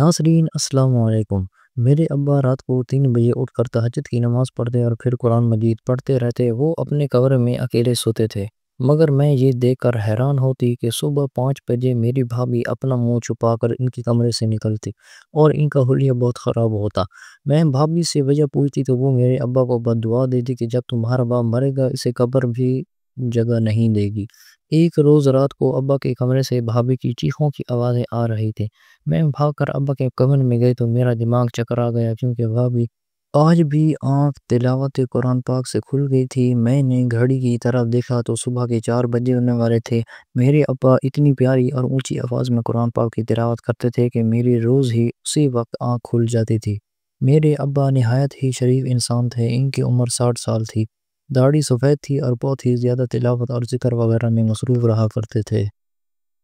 ناظرین السلام علیکم۔ میرے ابا رات کو 3 بجے اٹھ کر تہجد کی نماز پڑھتے اور پھر قرآن مجید پڑھتے رہتے۔ وہ اپنے کمرے میں اکیلے سوتے تھے، مگر میں یہ دیکھ کر حیران ہوتی کہ صبح 5 بجے میری بھابھی اپنا منہ چھپا کر ان کے کمرے سے نکلتی اور ان کا حلیہ بہت خراب ہوتا۔ میں بھابھی سے وجہ پوچھتی تو وہ میرے ابا کو بد دعا دیتی کہ جب تمہارا باپ مرے گا اسے قبر بھی جگہ نہیں دے گی۔ ایک روز رات کو ابا کے کمرے سے بھابھی کی چیخوں کی آوازیں آ رہی تھیں۔ میں بھاگ کر ابا کے کمرے میں گئی تو میرا دماغ چکرا گیا، کیونکہ بھابھی آج بھی آنکھ تلاوت قرآن پاک سے کھل گئی تھی۔ میں نے گھڑی کی طرف دیکھا تو صبح کے 4 بجے ہونے والے تھے۔ میرے ابا اتنی پیاری اور اونچی آواز میں قرآن پاک کی تلاوت کرتے تھے کہ میری روز ہی اسی وقت آنکھ کھل جاتی تھی۔ میرے ابا نہایت ہی شریف انسان تھے۔ ان کی عمر 60 سال تھی، داڑھی سفید تھی اور بہت ہی زیادہ تلاوت اور ذکر وغیرہ میں مصروف رہا کرتے تھے۔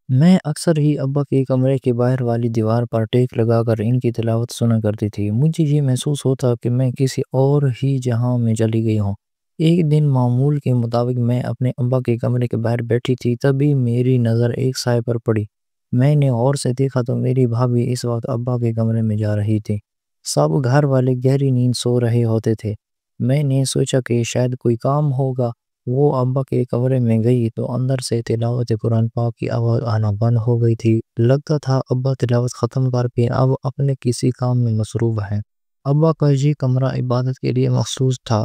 میں اکثر ہی ابا کے کمرے کے باہر والی دیوار پر ٹیک لگا کر ان کی تلاوت سنا کرتی تھی۔ مجھے یہ محسوس ہوتا کہ میں کسی اور ہی جہاں میں چلی گئی ہوں۔ ایک دن معمول کے مطابق میں اپنے ابا کے کمرے کے باہر بیٹھی تھی، تبھی میری نظر ایک سائے پر پڑی۔ میں نے غور سے دیکھا تو میری بھابھی اس وقت ابا کے کمرے میں جا رہی تھی۔ سب گھر والے گہری نیند سو رہے ہوتے تھے۔ میں نے سوچا کہ شاید کوئی کام ہوگا۔ وہ ابا کے کمرے میں گئی تو اندر سے تلاوت قرآن پاک کی آواز آنا بند ہو گئی تھی۔ لگتا تھا ابا تلاوت ختم کر کے اب اپنے کسی کام میں مصروف ہیں۔ ابا کا یہ کمرہ عبادت کے لیے مخصوص تھا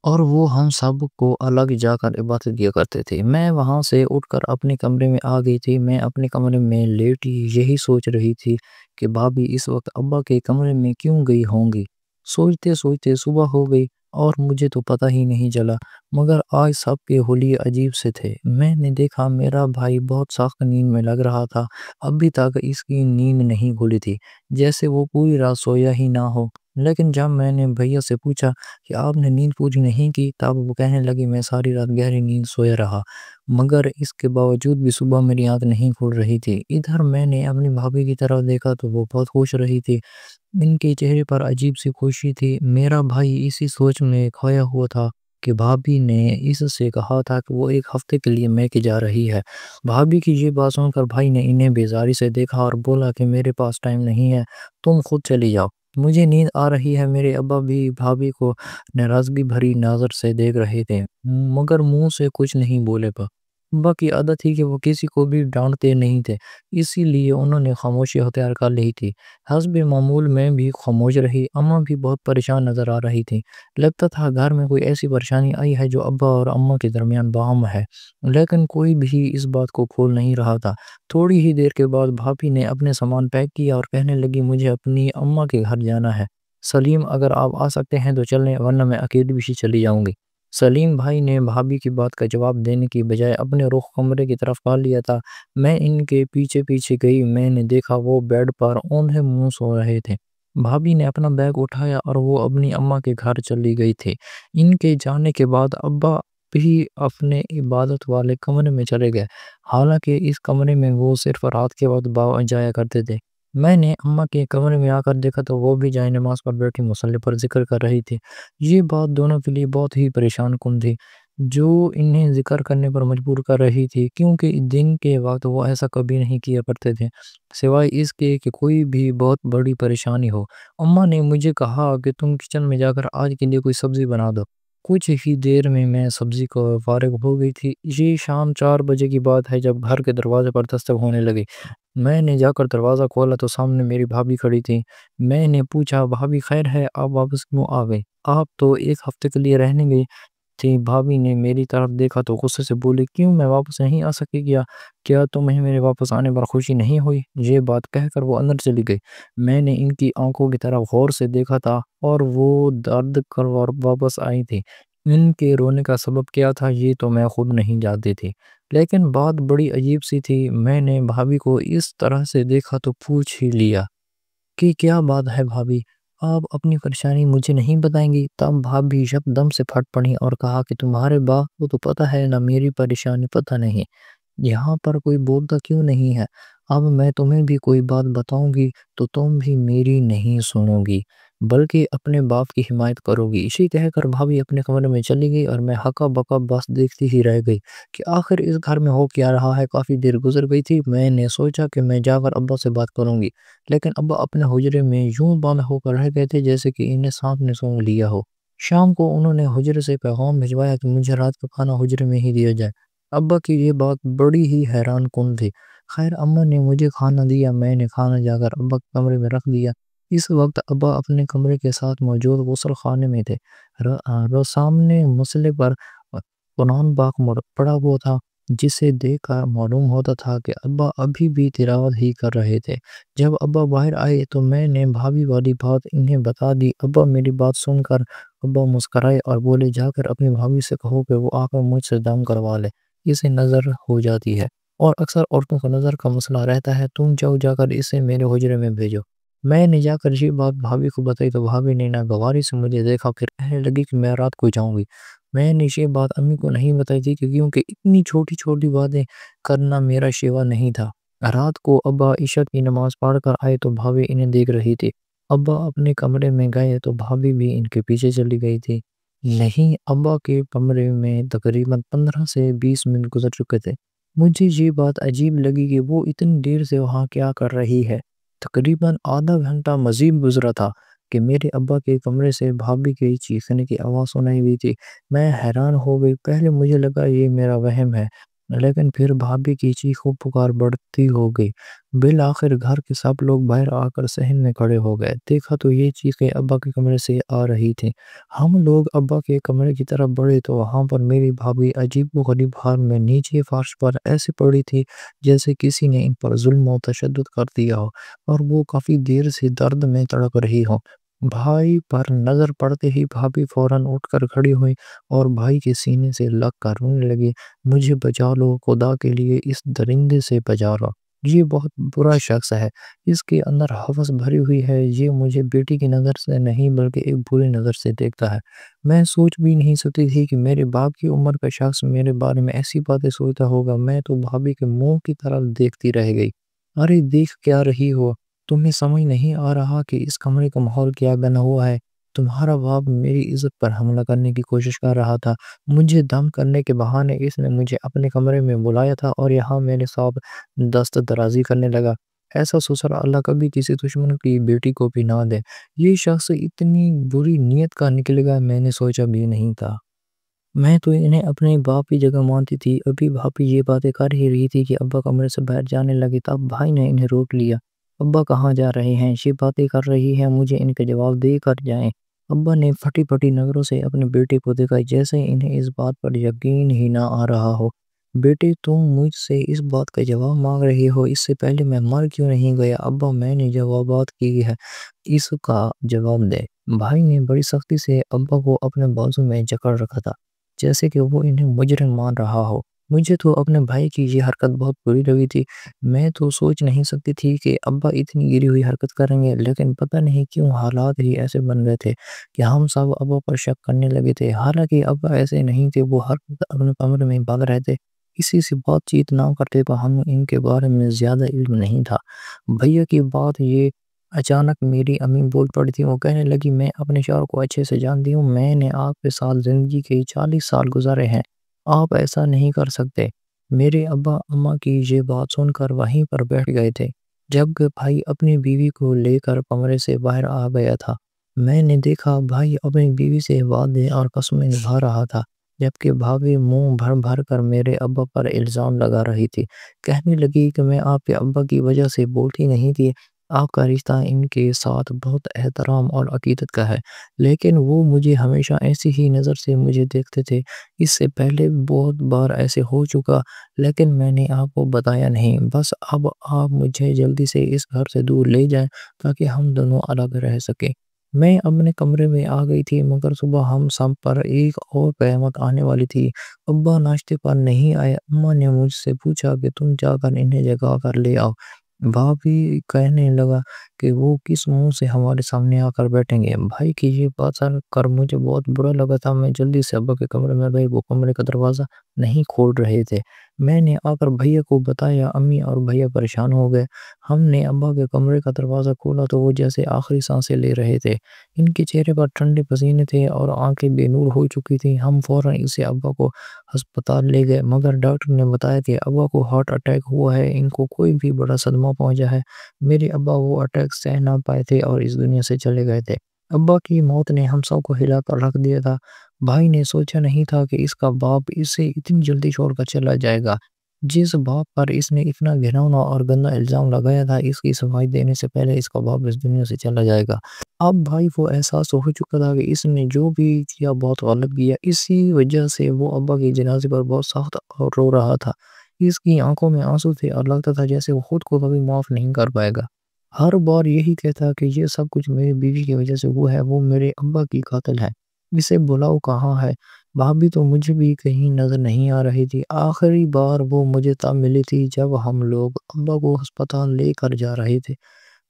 اور وہ ہم سب کو الگ جا کر عبادت کیا کرتے تھے۔ میں وہاں سے اٹھ کر اپنے کمرے میں آ گئی تھی۔ میں اپنے کمرے میں لیٹی یہی سوچ رہی تھی کہ بھابھی اس وقت ابا کے کمرے میں کیوں گئی ہوں گی۔ سوچتے سوچتے صبح ہو گئی اور مجھے تو پتہ ہی نہیں چلا، مگر آج سب کے حلیے عجیب سے تھے۔ میں نے دیکھا میرا بھائی بہت سخت نیند میں لگ رہا تھا۔ ابھی تک اس کی نیند نہیں کھلی تھی، جیسے وہ پوری رات سویا ہی نہ ہو۔ لیکن جب میں نے بھیا سے پوچھا کہ آپ نے نیند پوری نہیں کی، تب وہ کہنے لگی میں ساری رات گہری نیند سویا رہا، مگر اس کے باوجود بھی صبح میری آنکھ نہیں کھل رہی تھی۔ ادھر میں نے اپنی بھابھی کی طرف دیکھا تو وہ بہت خوش رہی تھی۔ ان کے چہرے پر عجیب سی خوشی تھی۔ میرا بھائی اسی سوچ میں کھویا ہوا تھا کہ بھابھی نے اس سے کہا تھا کہ وہ ایک ہفتے کے لیے میکے جا رہی ہے۔ بھابھی کی یہ بات سن کر بھائی نے انہیں بیزاری سے دیکھا اور بولا کہ میرے پاس ٹائم نہیں ہے، تم خود چلی جاؤ، مجھے نیند آ رہی ہے۔ میرے ابا بھی بھابھی کو ناراضگی بھری نظر سے دیکھ رہے تھے، مگر منہ سے کچھ نہیں بولے۔ ابا کی عادت تھی کہ وہ کسی کو بھی ڈانٹتے نہیں تھے، اسی لیے انہوں نے خاموشی اختیار کر لی تھی۔ حسب معمول میں بھی خاموش رہی۔ اماں بھی بہت پریشان نظر آ رہی تھی۔ لگتا تھا گھر میں کوئی ایسی پریشانی آئی ہے جو ابا اور اماں کے درمیان باہم ہے، لیکن کوئی بھی اس بات کو کھول نہیں رہا تھا۔ تھوڑی ہی دیر کے بعد بھابھی نے اپنے سامان پیک کیا اور کہنے لگی مجھے اپنی اماں کے گھر جانا ہے۔ سلیم اگر آپ آ سکتے ہیں تو چلیں، ورنہ میں اکیلی بھی چلی جاؤں گی۔ سلیم بھائی نے بھابھی کی بات کا جواب دینے کی بجائے اپنے رخ کمرے کی طرف کر لیا تھا۔ میں ان کے پیچھے پیچھے گئی۔ میں نے دیکھا وہ بیڈ پر اوندھے منہ سو رہے تھے۔ بھابھی نے اپنا بیگ اٹھایا اور وہ اپنی اماں کے گھر چلی گئی تھی۔ ان کے جانے کے بعد ابا بھی اپنے عبادت والے کمرے میں چلے گئے، حالانکہ اس کمرے میں وہ صرف رات کے وقت جایا کرتے تھے۔ میں نے اماں کے کمرے میں آ کر دیکھا تو وہ بھی جائے نماز پر بیٹھی مصلی پر ذکر کر رہی تھی۔ یہ بات دونوں کے لیے بہت ہی پریشان کن تھی، جو انہیں ذکر کرنے پر مجبور کر رہی تھی، کیونکہ دن کے وقت وہ ایسا کبھی نہیں کیا کرتے تھے، سوائے اس کے کہ کوئی بھی بہت بڑی پریشانی ہو۔ اماں نے مجھے کہا کہ تم کچن میں جا کر آج کے لیے کوئی سبزی بنا دو۔ کچھ ہی دیر میں میں سبزی کو فارغ ہو گئی تھی۔ یہ شام 4 بجے کی بات ہے جب گھر کے دروازے پر دستک ہونے لگی۔ میں نے جا کر دروازہ کھولا تو سامنے میری بھابھی کھڑی تھی۔ میں نے پوچھا بھابھی خیر ہے، آپ واپس کیوں آ گئی؟ آپ تو ایک ہفتے کے لیے رہنے گئی تھی۔ بھابھی نے میری طرف دیکھا تو غصے سے بولی کیوں میں واپس نہیں آ سکی؟ کیا تمہیں میرے واپس آنے پر خوشی نہیں ہوئی؟ یہ بات کہہ کر وہ اندر چلی گئی۔ میں نے ان کی آنکھوں کی طرف غور سے دیکھا تھا اور وہ درد کر واپس آئی تھی۔ ان کے رونے کا سبب کیا تھا یہ تو میں خود نہیں جانتی تھی، لیکن بات بڑی عجیب سی تھی۔ میں نے بھابھی کو اس طرح سے دیکھا تو پوچھ ہی لیا کہ کیا بات ہے بھابھی، آپ اپنی پریشانی مجھے نہیں بتائیں گی؟ تب بھابھی شب دم سے پھٹ پڑی اور کہا کہ تمہارے باپ کو تو پتہ ہے نہ میری پریشانی پتہ نہیں، یہاں پر کوئی بولتا کیوں نہیں ہے؟ اب میں تمہیں بھی کوئی بات بتاؤں گی تو تم بھی میری نہیں سنو گی۔ بلکہ اپنے باپ کی حمایت کرو گی۔ اسی کہہ کر بھابھی اپنے کمرے میں چلی گئی اور میں ہکا بکا بس دیکھتی ہی رہ گئی کہ آخر اس گھر میں ہو کیا رہا ہے۔ کافی دیر گزر گئی تھی، میں نے سوچا کہ میں جا کر ابا سے بات کروں گی، لیکن ابا اپنے حجرے میں یوں بند ہو کر رہ گئے تھے جیسے کہ انہیں سانپ نے سونگھ لیا ہو۔ شام کو انہوں نے حجرے سے پیغام بھجوایا کہ مجھے رات کا کھانا حجرے میں ہی دیا جائے۔ ابا کی یہ بات بڑی ہی حیران کن تھی۔ خیر اماں نے مجھے کھانا دیا، میں نے کھانا جا کر ابا کے کمرے میں رکھ دیا۔ اس وقت ابا اپنے کمرے کے ساتھ موجود غسل خانے میں تھے۔ سامنے مسلح پر قرآن پاک پڑا ہوا تھا، جسے دیکھ کر معلوم ہوتا تھا کہ ابا ابھی بھی تلاوت ہی کر رہے تھے۔ جب ابا باہر آئے تو میں نے بھابھی والی بات انہیں بتا دی۔ ابا میری بات سن کر ابا مسکرائے اور بولے جا کر اپنی بھابھی سے کہو کہ وہ آ کر مجھ سے دم کروا لے، اسے نظر ہو جاتی ہے اور اکثر عورتوں کو نظر کا مسئلہ رہتا ہے، تم جاؤ جا کر اسے میرے حجرے میں بھیجو۔ میں نے جا کر یہ بات بھابھی کو بتائی تو بھابھی نے ناگواری سے مجھے دیکھا، پھر کہنے لگی کہ میں رات کو جاؤں گی۔ میں نے یہ بات امی کو نہیں بتائی تھی کیونکہ اتنی چھوٹی چھوٹی باتیں کرنا میرا شیوا نہیں تھا۔ رات کو ابا عشاء کی نماز پڑھ کر آئے تو بھابھی انہیں دیکھ رہی تھی۔ ابا اپنے کمرے میں گئے تو بھابھی بھی ان کے پیچھے چلی گئی تھی۔ نہیں، ابا کے کمرے میں تقریباً 15 سے 20 منٹ گزر چکے تھے۔ مجھے یہ بات عجیب لگی کہ وہ اتنی دیر سے وہاں کیا کر رہی ہے۔ تقریباً آدھا گھنٹہ مزید گزرا تھا کہ میرے ابا کے کمرے سے بھابھی کے چیخنے کی آواز سنائی دی تھی۔ میں حیران ہو گئی، پہلے مجھے لگا یہ میرا وہم ہے، لیکن پھر بھابھی کی چیخ و پکار بڑھتی ہو گئی۔ بالآخر گھر کے سب لوگ باہر آ کر صحن میں کھڑے ہو گئے۔ دیکھا تو یہ چیخیں ابا کے کمرے سے آ رہی تھیں۔ ہم لوگ ابا کے کمرے کی طرف بڑھے تو وہاں پر میری بھابھی عجیب و غریب حال میں نیچے فرش پر ایسے پڑی تھی جیسے کسی نے ان پر ظلم و تشدد کر دیا ہو اور وہ کافی دیر سے درد میں تڑپ رہی ہو۔ بھائی پر نظر پڑتے ہی بھابھی فوراً اٹھ کر کھڑی ہوئی اور بھائی کے سینے سے لگ کر رونے لگی، مجھے بچا لو، خدا کے لیے اس درندے سے بچا لو، یہ بہت برا شخص ہے، اس کے اندر ہوس بھری ہوئی ہے، یہ مجھے بیٹی کی نظر سے نہیں بلکہ ایک بری نظر سے دیکھتا ہے۔ میں سوچ بھی نہیں سکتی تھی کہ میرے باپ کی عمر کا شخص میرے بارے میں ایسی باتیں سوچتا ہوگا۔ میں تو بھابھی کے منہ کی طرف دیکھتی رہ گئی۔ ارے دیکھ کیا رہی ہو؟ تمہیں سمجھ نہیں آ رہا کہ اس کمرے کا ماحول کیا بنا ہوا ہے؟ تمہارا باپ میری عزت پر حملہ کرنے کی کوشش کر رہا تھا، مجھے دم کرنے کے بہانے اس نے مجھے اپنے کمرے میں بلایا تھا اور یہاں میرے ساتھ دست درازی کرنے لگا۔ ایسا سسر اللہ کبھی کسی دشمن کی بیٹی کو بھی نہ دے۔ یہ شخص اتنی بری نیت کا نکلے گا میں نے سوچا بھی نہیں تھا۔ میں تو انہیں اپنے باپ کی جگہ مانتی تھی۔ ابھی بھابھی یہ باتیں کر ہی رہی تھی کہ ابا کمرے سے باہر جانے لگے، تب بھائی نے انہیں روک لیا۔ ابا کہاں جا رہے ہیں؟ یہ باتیں کر رہی ہیں، مجھے ان کے جواب دے کر جائیں۔ ابا نے پھٹی پھٹی نظروں سے اپنے بیٹے کو دیکھا جیسے انہیں اس بات پر یقین ہی نہ آ رہا ہو۔ بیٹے تم مجھ سے اس بات کا جواب مانگ رہے ہو، اس سے پہلے میں مر کیوں نہیں گیا؟ ابا میں نے جوابات کی ہے، اس کا جواب دے۔ بھائی نے بڑی سختی سے ابا کو اپنے بازو میں جکڑ رکھا تھا جیسے کہ وہ انہیں مجرم مان رہا ہو۔ مجھے تو اپنے بھائی کی یہ حرکت بہت بری لگی تھی۔ میں تو سوچ نہیں سکتی تھی کہ ابا اتنی گری ہوئی حرکت کریں گے، لیکن پتہ نہیں کیوں حالات ہی ایسے بن گئے تھے کہ ہم سب ابا پر شک کرنے لگے تھے۔ حالانکہ ابا ایسے نہیں تھے، وہ ہر وقت اپنے کمرے میں بند رہتے، کسی سے بات چیت نہ کرتے، تو ہم ان کے بارے میں زیادہ علم نہیں تھا۔ بھیا کی بات یہ اچانک میری امی بول پڑی تھی، وہ کہنے لگی میں اپنے شوہر کو اچھے سے جانتی ہوں، میں نے آپ کے ساتھ زندگی کے 40 سال گزارے ہیں، آپ ایسا نہیں کر سکتے۔ میرے ابا اماں کی یہ بات سن کر وہیں پر بیٹھ گئے تھے، جبکہ بھائی اپنی بیوی کو لے کر کمرے سے باہر آ گیا تھا۔ میں نے دیکھا بھائی اپنی بیوی سے وعدے اور قسمیں نبھا رہا تھا، جبکہ بھابھی منہ بھر بھر کر میرے ابا پر الزام لگا رہی تھی۔ کہنے لگی کہ میں آپ کے ابا کی وجہ سے بولتی نہیں تھی، آپ کا رشتہ ان کے ساتھ بہت احترام اور عقیدت کا ہے، لیکن وہ مجھے ہمیشہ ایسی ہی نظر سے مجھے دیکھتے تھے۔ اس سے پہلے بہت بار ایسے ہو چکا، لیکن میں نے آپ کو بتایا نہیں۔ بس اب آپ مجھے جلدی سے اس گھر سے دور لے جائیں تاکہ ہم دونوں الگ رہ سکیں۔ میں اپنے کمرے میں آ گئی تھی، مگر صبح ہم سب پر ایک اور قیامت آنے والی تھی۔ ابا ناشتے پر نہیں آئے۔ اماں نے مجھ سے پوچھا کہ تم جا کر انہیں جگا کر لے آؤ۔ بھابھی کہنے لگا کہ وہ کس منہ سے ہمارے سامنے آ کر بیٹھیں گے۔ بھائی کی یہ بات سن کر مجھے بہت برا لگا تھا۔ میں جلدی سے ابا کے کمرے میں گئی، وہ کمرے کا دروازہ نہیں کھول رہے تھے۔ میں نے آ کر بھیا کو بتایا، امی اور بھیا پریشان ہو گئے۔ ہم نے ابا کے کمرے کا دروازہ کھولا تو وہ جیسے آخری سانسیں لے رہے تھے۔ ان کے چہرے پر ٹھنڈے پسینے تھے اور آنکھیں بے نور ہو چکی تھیں۔ ہم فوراً اسے ابا کو ہسپتال لے گئے، مگر ڈاکٹر نے بتایا کہ ابا کو ہارٹ اٹیک ہوا ہے، ان کو کوئی بھی بڑا صدمہ پہنچا ہے۔ میرے ابا وہ اٹیک سہ نہ پائے تھے اور اس دنیا سے چلے گئے تھے۔ ابا کی موت نے ہم سب کو ہلا کر رکھ دیا تھا۔ بھائی نے سوچا نہیں تھا کہ اس کا باپ اسے اتنی جلدی چھوڑ کر چلا جائے گا۔ جس باپ پر اس نے اتنا گھناؤنا اور گندا الزام لگایا تھا، اس کی صفائی دینے سے پہلے اس کا باپ اس دنیا سے چلا جائے گا۔ اب بھائی کو احساس ہو چکا تھا کہ اس نے جو بھی کیا بہت غلط کیا۔ اسی وجہ سے وہ ابا کے جنازے پر بہت سخت اور رو رہا تھا۔ اس کی آنکھوں میں آنسو تھے اور لگتا تھا جیسے وہ خود کو کبھی معاف نہیں کر پائے گا۔ ہر بار یہی کہتا کہ یہ سب کچھ میری بیوی کی وجہ سے ہوا ہے، وہ میرے ابا کی قاتل ہے۔ اسے بلاؤ کہاں ہے؟ بھابھی تو مجھے بھی کہیں نظر نہیں آ رہی تھی۔ آخری بار وہ مجھے تب ملی تھی جب ہم لوگ ابا کو ہسپتال لے کر جا رہے تھے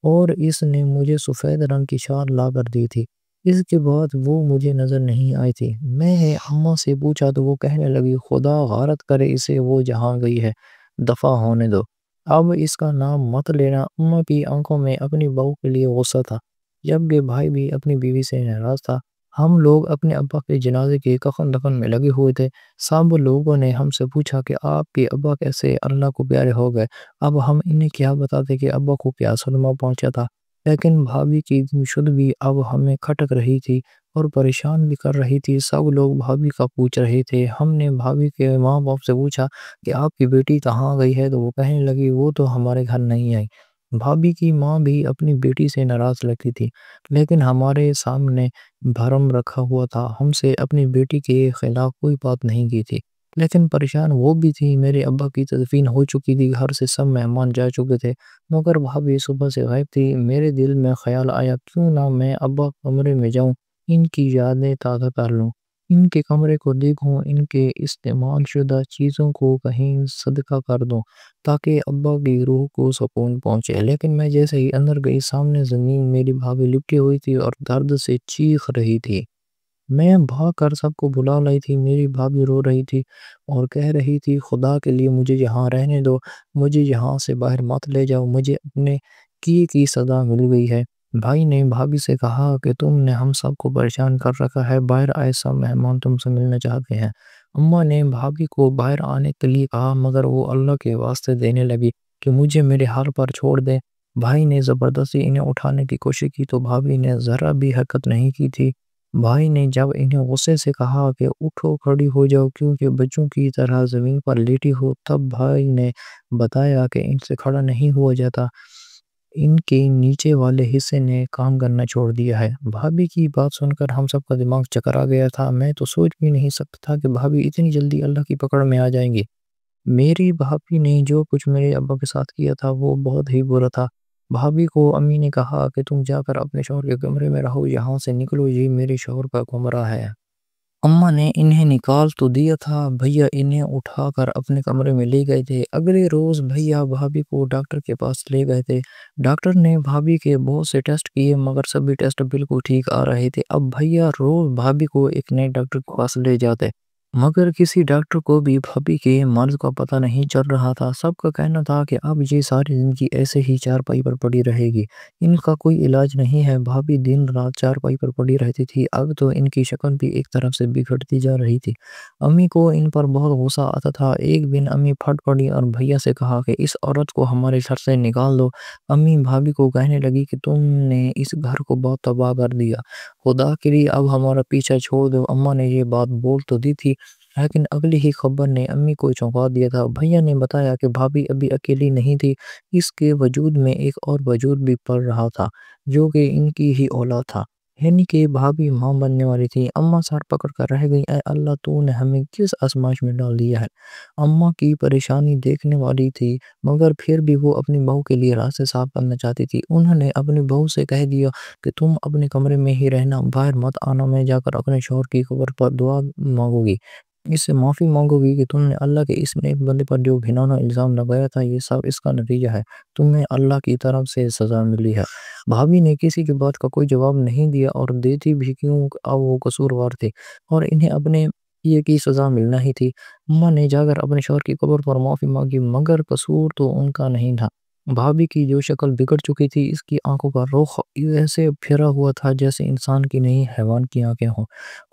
اور اس نے مجھے سفید رنگ کی شال لا کر دی تھی۔ اس کے بعد وہ مجھے نظر نہیں آئی تھی۔ میں نے اماں سے پوچھا تو وہ کہنے لگی، خدا غارت کرے اسے، وہ جہاں گئی ہے دفع ہونے دو، اب اس کا نام مت لینا۔ اماں کی آنکھوں میں اپنی بہو کے لیے غصہ تھا، جبکہ بھائی بھی اپنی بیوی سے ناراض تھا۔ ہم لوگ اپنے ابا کے جنازے کے کفن دفن میں لگے ہوئے تھے۔ سب لوگوں نے ہم سے پوچھا کہ آپ کے ابا کیسے اللہ کو پیارے ہو گئے۔ اب ہم انہیں کیا بتاتے کہ ابا کو کیا صدمہ پہنچا تھا، لیکن بھابھی کی شد بھی اب ہمیں کھٹک رہی تھی اور پریشان بھی کر رہی تھی۔ سب لوگ بھابھی کا پوچھ رہے تھے۔ ہم نے بھابھی کے ماں باپ سے پوچھا کہ آپ کی بیٹی کہاں گئی ہے تو وہ کہنے لگی وہ تو ہمارے گھر نہیں آئی۔ بھابھی کی ماں بھی اپنی بیٹی سے ناراض لگتی تھی، لیکن ہمارے سامنے بھرم رکھا ہوا تھا، ہم سے اپنی بیٹی کے خلاف کوئی بات نہیں کی تھی۔ لیکن پریشان وہ بھی تھی۔ میرے ابا کی تدفین ہو چکی تھی، گھر سے سب مہمان جا چکے تھے، مگر بھابھی صبح سے غائب تھی۔ میرے دل میں خیال آیا کیوں نہ میں ابا کمرے میں جاؤں، ان کی یادیں تازہ کر لوں، ان کے کمرے کو دیکھوں، ان کے استعمال شدہ چیزوں کو کہیں صدقہ کر دوں تاکہ ابا کی روح کو سکون پہنچے۔ لیکن میں جیسے ہی اندر گئی، سامنے زمین میری بھابھی لپٹی ہوئی تھی اور درد سے چیخ رہی تھی۔ میں بھاگ کر سب کو بلا لائی تھی۔ میری بھابھی رو رہی تھی اور کہہ رہی تھی خدا کے لیے مجھے یہاں رہنے دو، مجھے یہاں سے باہر مت لے جاؤ، مجھے اپنے کی سزا مل گئی ہے۔ بھائی نے بھابھی سے کہا کہ تم نے ہم سب کو پریشان کر رکھا ہے، باہر آئے سب مہمان تم سے ملنا چاہتے ہیں۔ اماں نے بھابھی کو باہر آنے کے لیے کہا، مگر وہ اللہ کے واسطے دینے لگی کہ مجھے میرے حال پر چھوڑ دے۔ بھائی نے زبردستی انہیں اٹھانے کی کوشش کی تو بھابھی نے ذرا بھی حرکت نہیں کی تھی۔ بھائی نے جب انہیں غصے سے کہا کہ اٹھو، کھڑی ہو جاؤ، کیونکہ بچوں کی طرح زمین پر لیٹی ہو، تب بھائی نے بتایا کہ ان سے کھڑا نہیں ہوا جاتا، ان کے نیچے والے حصے نے کام کرنا چھوڑ دیا ہے۔ بھابھی کی بات سن کر ہم سب کا دماغ چکرا گیا تھا۔ میں تو سوچ بھی نہیں سکتا تھا کہ بھابھی اتنی جلدی اللہ کی پکڑ میں آ جائیں گی۔ میری بھابھی نے جو کچھ میرے ابا کے ساتھ کیا تھا وہ بہت ہی برا تھا۔ بھابھی کو امی نے کہا کہ تم جا کر اپنے شوہر کے کمرے میں رہو، یہاں سے نکلو، یہ میرے شوہر کا کمرہ ہے۔ اماں نے انہیں نکال تو دیا تھا، بھیا انہیں اٹھا کر اپنے کمرے میں لے گئے تھے۔ اگلے روز بھیا بھابھی کو ڈاکٹر کے پاس لے گئے تھے۔ ڈاکٹر نے بھابھی کے بہت سے ٹیسٹ کیے، مگر سبھی ٹیسٹ بالکل ٹھیک آ رہے تھے۔ اب بھیا روز بھابھی کو ایک نئے ڈاکٹر کے پاس لے جاتے، مگر کسی ڈاکٹر کو بھی بھابھی کے مرض کا پتہ نہیں چل رہا تھا۔ سب کا کہنا تھا کہ اب یہ ساری زندگی ایسے ہی چارپائی پر پڑی رہے گی، ان کا کوئی علاج نہیں ہے۔ بھابھی دن رات چارپائی پر پڑی رہتی تھی، اب تو ان کی شکل بھی ایک طرف سے بگڑتی جا رہی تھی۔ امی کو ان پر بہت غصہ آتا تھا۔ ایک دن امی پھٹ پڑی اور بھیا سے کہا کہ اس عورت کو ہمارے گھر سے نکال دو۔ امی بھابھی کو کہنے لگی کہ تم نے اس گھر کو بہت تباہ کر دیا، خدا کے لیے اب ہمارا پیچھا چھوڑ دو۔ اماں نے یہ بات بول تو دی تھی، لیکن اگلی ہی خبر نے امی کو چونکا دیا تھا۔ بھیا نے بتایا کہ بھابھی ابھی اکیلی نہیں تھی، اس کے وجود میں ایک اور وجود بھی پڑ رہا تھا جو کہ ان کی ہی اولاد تھا، یعنی کہ بھابھی ماں بننے والی تھی۔ اماں سر پکڑ کر رہ گئی، اے اللہ تو نے ہمیں کس آزمائش میں ڈال دیا ہے۔ اماں کی پریشانی دیکھنے والی تھی، مگر پھر بھی وہ اپنی بہو کے لیے راستے صاف کرنا چاہتی تھی۔ انہوں نے اپنی بہو سے کہہ دیا کہ تم اپنے کمرے میں ہی رہنا، باہر مت آنا، میں جا کر اپنے شوہر کی قبر پر دعا مانگوں گی، اس سے معافی مانگو گی کہ تم نے اللہ کے اس نیک بندے پر جو گھناؤنا الزام لگایا تھا، یہ سب اس کا نتیجہ ہے، تمہیں اللہ کی طرف سے سزا ملی ہے۔ بھابھی نے کسی کی بات کا کوئی جواب نہیں دیا، اور دیتی بھی کیوں، اب وہ قصوروار تھے اور انہیں اپنے یہ کی سزا ملنا ہی تھی۔ اماں نے جا کر اپنے شوہر کی قبر پر معافی مانگی، مگر قصور تو ان کا نہیں تھا۔ بھابی کی جو شکل بگڑ چکی تھی، اس کی آنکھوں کا رخ ایسے پھرا ہوا تھا جیسے انسان کی نہیں حیوان کی آنکھیں ہوں،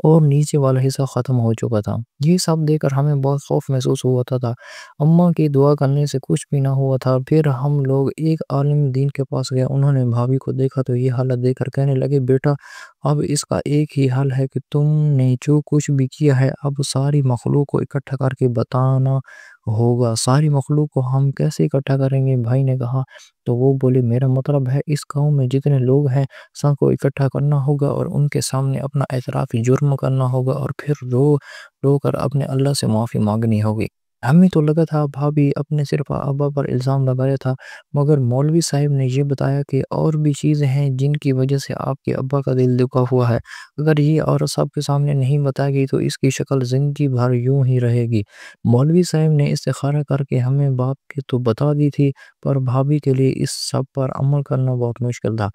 اور نیچے والا حصہ ختم ہو چکا تھا۔ یہ سب دیکھ کر ہمیں بہت خوف محسوس ہوا تھا۔ اماں کی دعا کرنے سے کچھ بھی نہ ہوا تھا۔ پھر ہم لوگ ایک عالم دین کے پاس گئے، انہوں نے بھابی کو دیکھا تو یہ حالت دیکھ کر کہنے لگے، بیٹا اب اس کا ایک ہی حل ہے کہ تم نے جو کچھ بھی کیا ہے اب ساری مخلوق کو اکٹھا کر کے بتانا ہوگا۔ ساری مخلوق کو ہم کیسے اکٹھا کریں گے؟ بھائی نے کہا۔ تو وہ بولے، میرا مطلب ہے اس قوم میں جتنے لوگ ہیں سب کو اکٹھا کرنا ہوگا اور ان کے سامنے اپنا اعتراف جرم کرنا ہوگا، اور پھر رو رو کر اپنے اللہ سے معافی مانگنی ہوگی۔ ہمیں تو لگا تھا بھابی اپنے صرف ابا پر الزام لگایا تھا، مگر مولوی صاحب نے یہ بتایا کہ اور بھی چیزیں ہیں جن کی وجہ سے آپ کے ابا کا دل دکھا ہوا ہے۔ اگر یہ عورت سب کے سامنے نہیں بتائے گی تو اس کی شکل زندگی بھر یوں ہی رہے گی۔ مولوی صاحب نے استخارہ کر کے ہمیں باپ کے تو بتا دی تھی، پر بھابی کے لیے اس سب پر عمل کرنا بہت مشکل تھا۔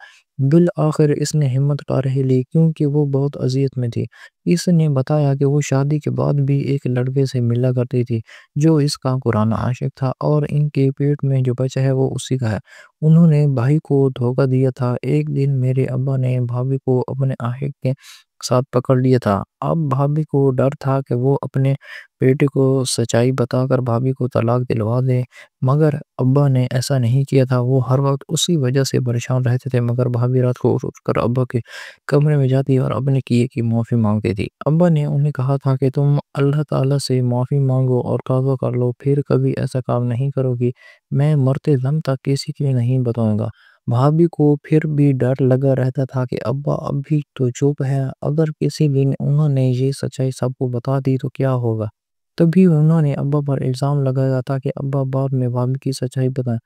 بالآخر اس نے ہمت کر ہی لی، کیونکہ وہ بہت اذیت میں تھی۔ اس نے بتایا کہ وہ شادی کے بعد بھی ایک لڑکے سے ملا کرتی تھی جو اس کا قرآن عاشق تھا، اور ان کے پیٹ میں جو بچہ ہے وہ اسی کا ہے۔ انہوں نے بھائی کو دھوکہ دیا تھا۔ ایک دن میرے ابا نے بھابی کو اپنے عاشق کے ساتھ پکڑ لیا تھا۔ اب بھابی کو ڈر تھا کہ وہ اپنے بیٹے کو سچائی بتا کر بھابی کو طلاق دلوا دے، مگر ابا نے ایسا نہیں کیا تھا۔ وہ ہر وقت اسی وجہ سے پریشان رہتے تھے، مگر بھابی رات کو اٹھ کر ابا کے کمرے میں جاتی اور اپنے کیے کی معافی مانگتی تھی۔ ابا نے انہیں کہا تھا کہ تم اللہ تعالیٰ سے معافی مانگو اور توبہ کر لو، پھر کبھی ایسا کام نہیں کرو گی۔ میں مرتے دم تک کسی کے نہیں بتاؤں گا۔ بھابی کو پھر بھی ڈر لگا رہتا تھا کہ ابا اب بھی تو چپ ہے، اگر کسی دن انہوں نے یہ سچائی سب کو بتا دی تو کیا ہوگا؟ تبھی انہوں نے ابا پر الزام لگایا تھا کہ ابا بعد میں بھابی کی سچائی بتائیں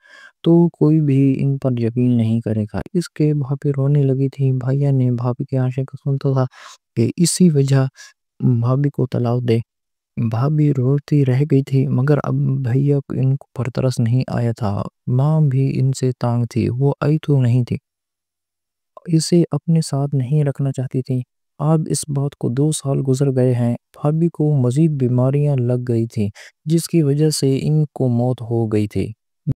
تو کوئی بھی ان پر یقین نہیں کرے گا۔ اس کے بھابی رونے لگی تھی۔ بھائیا نے بھابی کے عاشق کو سنتا تھا کہ اسی وجہ بھابی کو طلاق دے۔ بھابی روتی رہ گئی تھی، مگر اب بھیا کو ان پر ترس نہیں آیا تھا۔ ماں بھی ان سے تانگ تھی، وہ آئی تو نہیں تھی، اسے اپنے ساتھ نہیں رکھنا چاہتی تھی۔ اب اس بات کو 2 سال گزر گئے ہیں۔ بھابی کو مزید بیماریاں لگ گئی تھی جس کی وجہ سے ان کو موت ہو گئی تھی۔